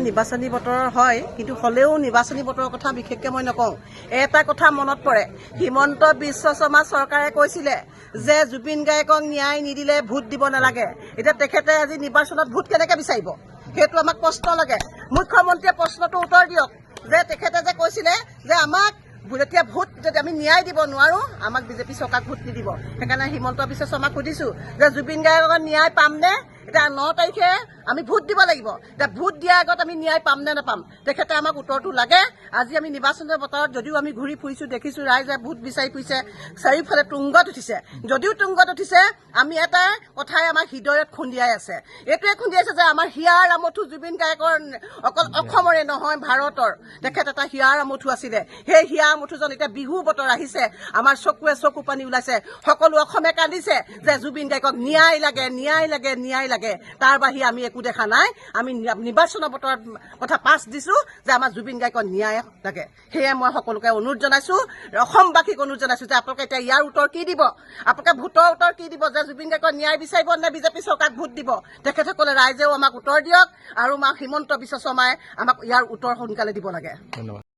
নিৰ্বাচনী বতৰ হয়, কিন্তু হলেও নিৰ্বাচনী বতৰৰ কথা বিশেষকৈ মই নকওঁ। এটা কথা মনত পৰে, হিমন্ত বিশ্ব শৰ্মা চৰকাৰে কৈছিলে যে জুবিন গাৰ্গক ন্যায় নিদিলে ভোট দিব নালাগে। এতিয়া তেখেতে আজি নিৰ্বাচনত ভোট কেনেকৈ বিচাৰিব, সেইটো আমাক প্ৰশ্ন লাগে। মুখ্যমন্ত্ৰীয়ে প্ৰশ্নটো উত্তৰ দিয়ক যে তেখেতে যে কৈছিলে যে আমাক যেতিয়া ভোট যদি আমি ন্যায় দিব নোৱাৰো, আমাক বিজেপি চৰকাৰক ভোট নিদিব। সেইকাৰণে হিমন্ত বিশ্ব শৰ্মাক সুধিছো যে জুবিন গাৰ্গক ন্যায় পামনে? এতিয়া 9 তাৰিখে আমি ভোট দিব লাগিব। এতিয়া ভোট দিয়াৰ আগত আমি ন্যায় পাম নে নাপাম, তেখেতে আমাক উত্তৰটো লাগে। আজি আমি নিৰ্বাচনৰ বতৰত যদিও আমি ঘূৰি ফুৰিছো, দেখিছো ৰাইজে ভোট বিচাৰি ফুৰিছে, চাৰিওফালে তুংগত উঠিছে। যদিও তুংগত উঠিছে, আমি এটা কথাই আমাৰ হৃদয়ত খুন্দিয়াই আছে। এইটোৱে খুন্দিয়াইছে যে আমাৰ হিয়াৰ আমঠু জুবিন গাৰ্গৰ অকল অসমৰে নহয়, ভাৰতৰ তেখেত এটা হিয়াৰ আমঠু আছিলে। সেই হিয়াৰ আমঠুজন এতিয়া বিহু বতৰ আহিছে, আমাৰ চকুৱে চকু পানী ওলাইছে। সকলো অসমে কান্দিছে যে জুবিন গাৰ্গক ন্যায় লাগে, ন্যায় লাগে, ন্যায় লাগে। তাৰ বাহিৰে আমি একো দেখা নাই। আমি নিৰ্বাচনৰ বতৰত কথা পাছ দিছো যে আমাৰ জুবিন গাৰ্গক ন্যায় লাগে। সেয়ে মই সকলোকে অনুৰোধ জনাইছো, অসমবাসীক অনুৰোধ জনাইছো যে আপোনালোকে এতিয়া ইয়াৰ উত্তৰ কি দিব, আপোনালোকে ভোটৰ উত্তৰ কি দিব, যে জুবিন গাৰ্গক ন্যায় বিচাৰিব নে বিজেপি চৰকাৰক ভোট দিব। তেখেতসকলে ৰাইজেও আমাক উত্তৰ দিয়ক, আৰু হিমন্ত বিশ্ব শৰ্মাই আমাক ইয়াৰ উত্তৰ সোনকালে দিব লাগে। ধন্যবাদ।